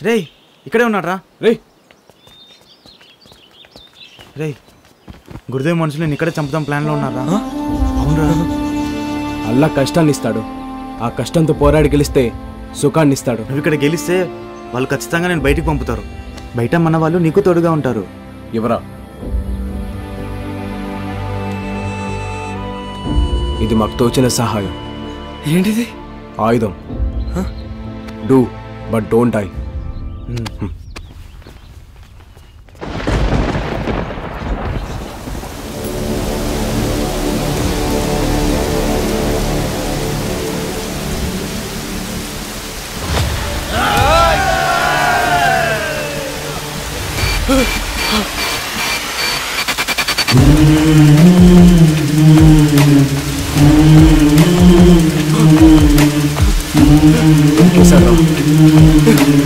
రేయ్ ఇక్కడే ఉన్నాడ్రా. రేయ్ గురుదేవ్ మనుషులు నేను ఇక్కడే చంపుతాం ప్లాన్లో ఉన్నారా? అవునరా. అల్లా కష్టాన్ని ఇస్తాడు, ఆ కష్టంతో పోరాడి గెలిస్తే సుఖాన్ని ఇస్తాడు. నువ్వు ఇక్కడ గెలిస్తే వాళ్ళు ఖచ్చితంగా నేను బయటికి పంపుతారు. బయట మన వాళ్ళు నీకు తోడుగా ఉంటారు. ఎవరా? ఇది మాకు తోచిన సహాయం. ఏంటిది? ఆయుధం. Do but don't die.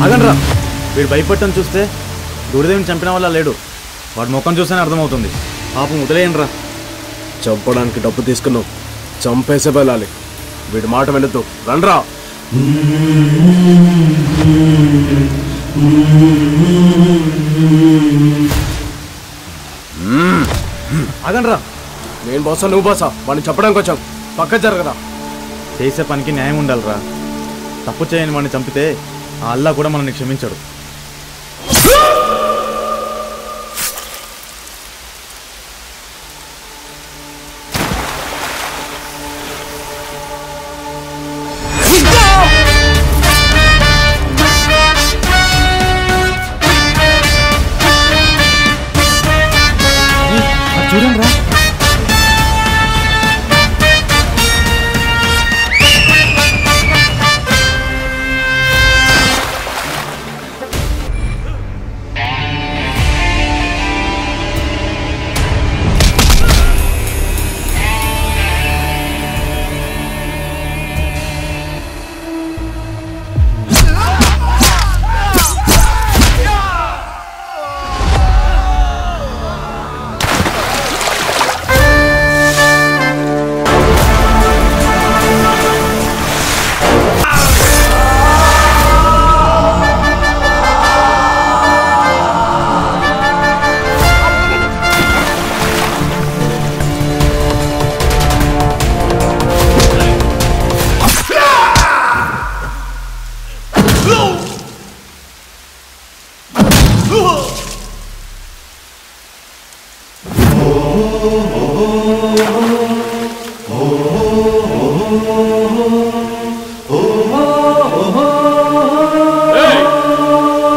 ఆగండ్రా. వీడు భయపడటం చూస్తే గురుదేవిని చంపిన వల్ల లేడు. వాడి ముఖం చూస్తేనే అర్థమవుతుంది. పాపం వదిలేయండి రా. చంపడానికి డబ్బు తీసుకున్నావు, చంపేసే వెళ్ళాలి. వీడి మాట వినద్దు, రండ్రా. ఆగండ్రా. నేను బాసా నువ్వు బాసా, వాడిని చెప్పడానికి వచ్చాం. పక్క జరగరా. చేసే పనికి న్యాయం ఉండాలిరా. తప్పు చేయని వాడిని చంపితే ఆ అల్లా కూడా మనల్ని క్షమించాడు. చూడండి రా.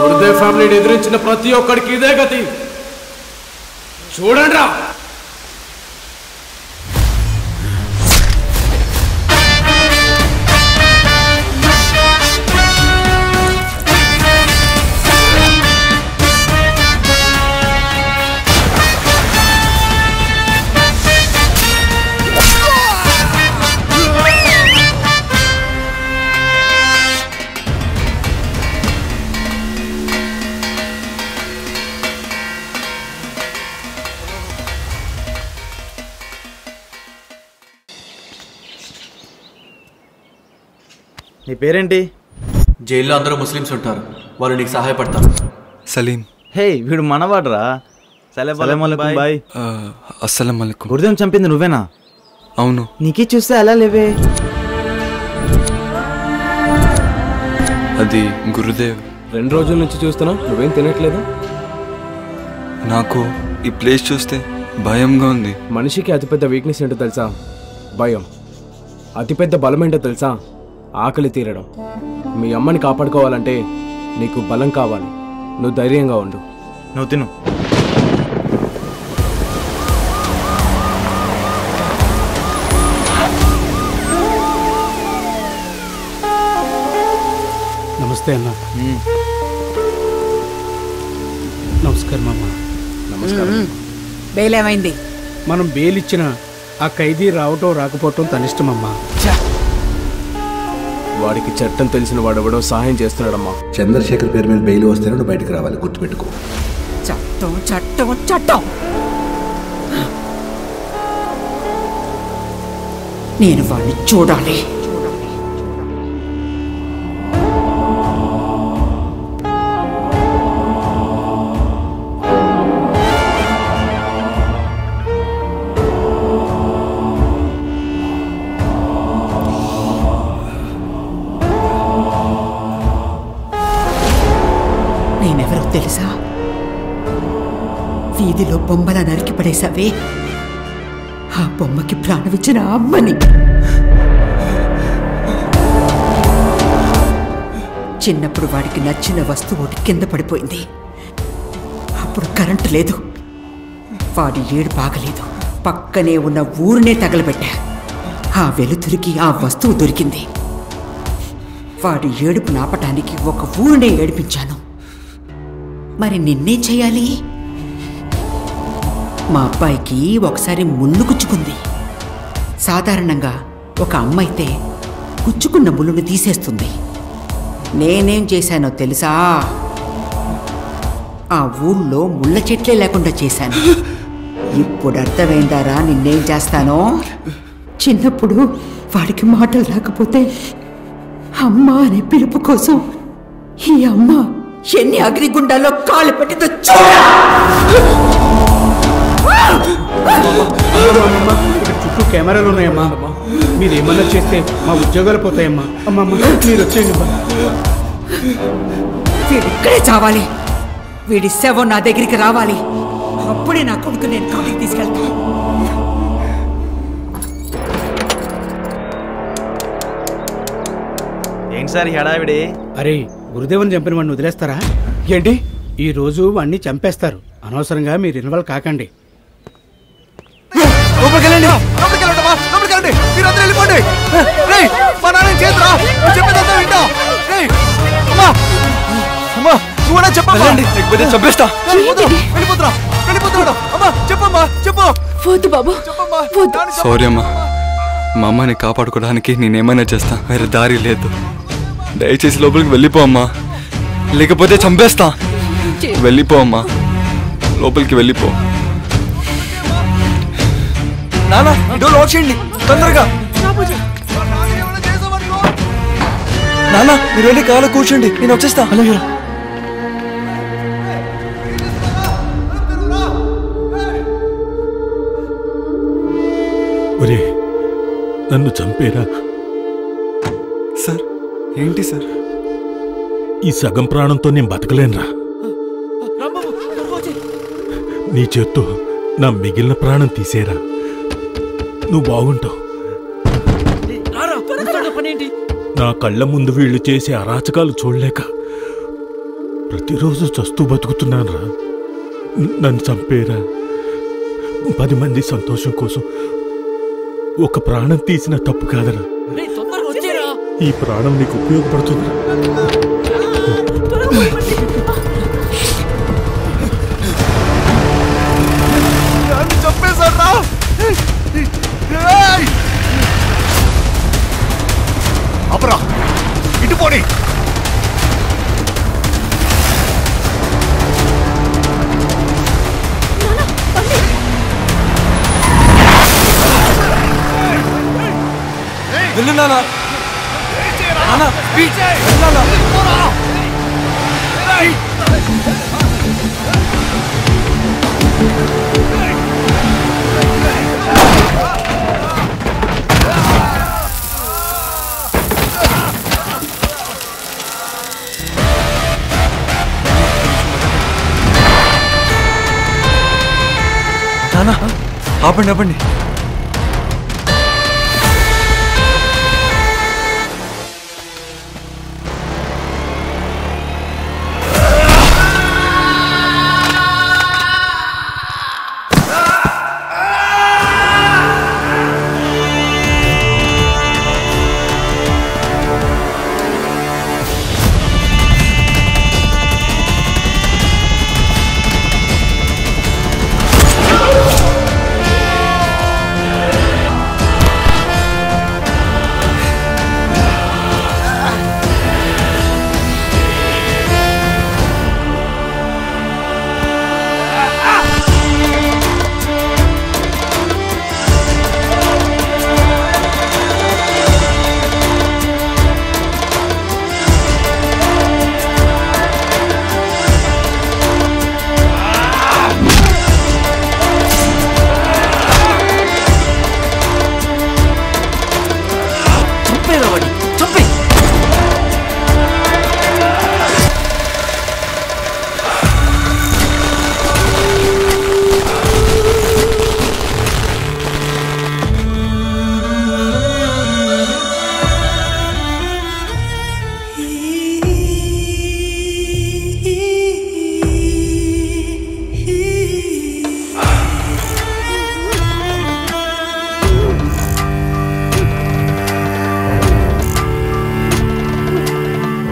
గురుదేవ్ ఫ్యామిలీని ఎదిరించిన ప్రతి ఒక్కడికి ఇదే గతి. చూడండి రా. నీ పేరేంటి? జైల్లో అందరూ ముస్లిమ్స్ ఉంటారు, వాళ్ళు నీకు సహాయపడతారు. సలీం. హే వీడు మనవాడ్రా. బాయ్. అస్సలం అలైకుం. గురుదేవ్ చంపింది నువ్వేనా? అవును. నీకే చూస్తే అలా లేవే. అది గురుదేవ్. 2 రోజుల నుంచి చూస్తున్నా, నువ్వేం తినట్లేదు. నాకు ఈ ప్లేస్ చూస్తే భయంగా ఉంది. మనిషికి అతిపెద్ద వీక్నెస్ ఏంటో తెలుసా? భయం. అతిపెద్ద బలం ఏంటో తెలుసా? ఆకలి తీరడం. మీ అమ్మని కాపాడుకోవాలంటే నీకు బలం కావాలి. నువ్వు ధైర్యంగా ఉండు. నువ్వు తిను. నమస్తే అన్న. నమస్కారం అమ్మ. నమస్కారం. బెయిల్ ఏమైంది? మనం బెయిల్ ఇచ్చిన ఆ ఖైదీ రావటం రాకపోవటం తన ఇష్టమమ్మా. వాడికి చట్టం తెలిసిన వాడెవడో సహాయం చేస్తున్నాడమ్మా. చంద్రశేఖర్ పేరు మీద బెయిల్ వస్తేనే నువ్వు బయటకు రావాలి, గుర్తుపెట్టుకో. చట్టం చట్టం చట్టం. నేను వాడిని చూడాలి. వీధిలో బొమ్మల నరికి పడేశావే, ఆ బొమ్మకి ప్రాణమిచ్చిన అమ్మని. చిన్నప్పుడు వాడికి నచ్చిన వస్తువు ఒకటి కింద పడిపోయింది. అప్పుడు కరెంటు లేదు, వాడి ఏడు బాగలేదు. పక్కనే ఉన్న ఊరినే తగలబెట్టా. ఆ వెలుతురికి ఆ వస్తువు దొరికింది. వాడి ఏడుపు నాపటానికి ఒక ఊరినే ఏడిపించాను. మరి నిన్నేం చేయాలి? మా అబ్బాయికి ఒకసారి ముళ్ళు గుచ్చుకుంది. సాధారణంగా ఒక అమ్మ అయితే గుచ్చుకున్న ముళ్ళును తీసేస్తుంది. నేనేం చేశానో తెలుసా? ఆ ఊళ్ళో ముళ్ళ చెట్లే లేకుండా చేశాను. ఇప్పుడు అర్థమైందారా నిన్నేం చేస్తానో? చిన్నప్పుడు వాడికి మాటలు రాకపోతే అమ్మ అనే పిలుపు కోసం ఈ అమ్మ ఎన్ని అగ్నిగుండాల్లో కాళ్ళు పెట్టిందో చూడా. చుట్టూ కెమెరాలు ఉన్నాయమ్మా, మీరు ఏమన్నా చేస్తే మా ఉద్యోగాలు పోతాయమ్మా. అమ్మమ్మ మీరు వచ్చేయండి. వీడిక్కడే చావాలి. వీడి శవం నా దగ్గరికి రావాలి. అప్పుడే నా కొడుకు నేను కాడికి తీసుకెళ్తాను. ఏంటి సార్ హడావిడి? అరే, గురుదేవుని చంపిన వాడిని వదిలేస్తారా? ఏంటి? ఈ రోజు వాడిని చంపేస్తారు. అనవసరంగా మీరు ఇన్వాల్వ్ కాకండి. సారీ అమ్మా, మా అమ్మని కాపాడుకోవడానికి నేనేమైనా చేస్తా, వేరే దారి లేదు. దయచేసి లోపలికి వెళ్ళిపో అమ్మా, లేకపోతే చంపేస్తా. వెళ్ళిపో అమ్మా, లోపలికి వెళ్ళిపో. నానా డోర్ లాక్ చేయండి తొందరగా. నానా మీరు వెళ్ళి కాలో కూర్చోండి, నేను వచ్చేస్తా. అలాగే. ఒరే, నన్ను చంపేరా. సార్ ఏంటి సార్? ఈ సగం ప్రాణంతో నేను బతకలేనురా. నీ చేత్తో నా మిగిలిన ప్రాణం తీసేరా, నువ్వు బాగుంటావు. నా కళ్ళ ముందు వీళ్ళు చేసే అరాచకాలు చూడలేక ప్రతిరోజు చస్తూ బతుకుతున్నానురా. నన్ను చంపేరా. 10 మంది సంతోషం కోసం ఒక ప్రాణం తీసిన తప్పు కాదరా. ఈ ప్రాణం నీకు ఉపయోగపడుతుందిరా. చంపేశారా? అపరా ఇటు పోనీ. వెళ్ళు నానా. నానా ఆపండి ఆపండి.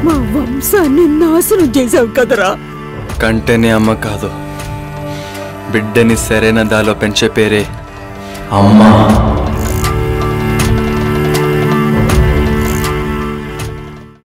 మా వంశాన్ని నాశనం చేశావు కదరా. కంటేనే అమ్మ కాదు, బిడ్డని సరైన దాలో పెంచే పేరే అమ్మ.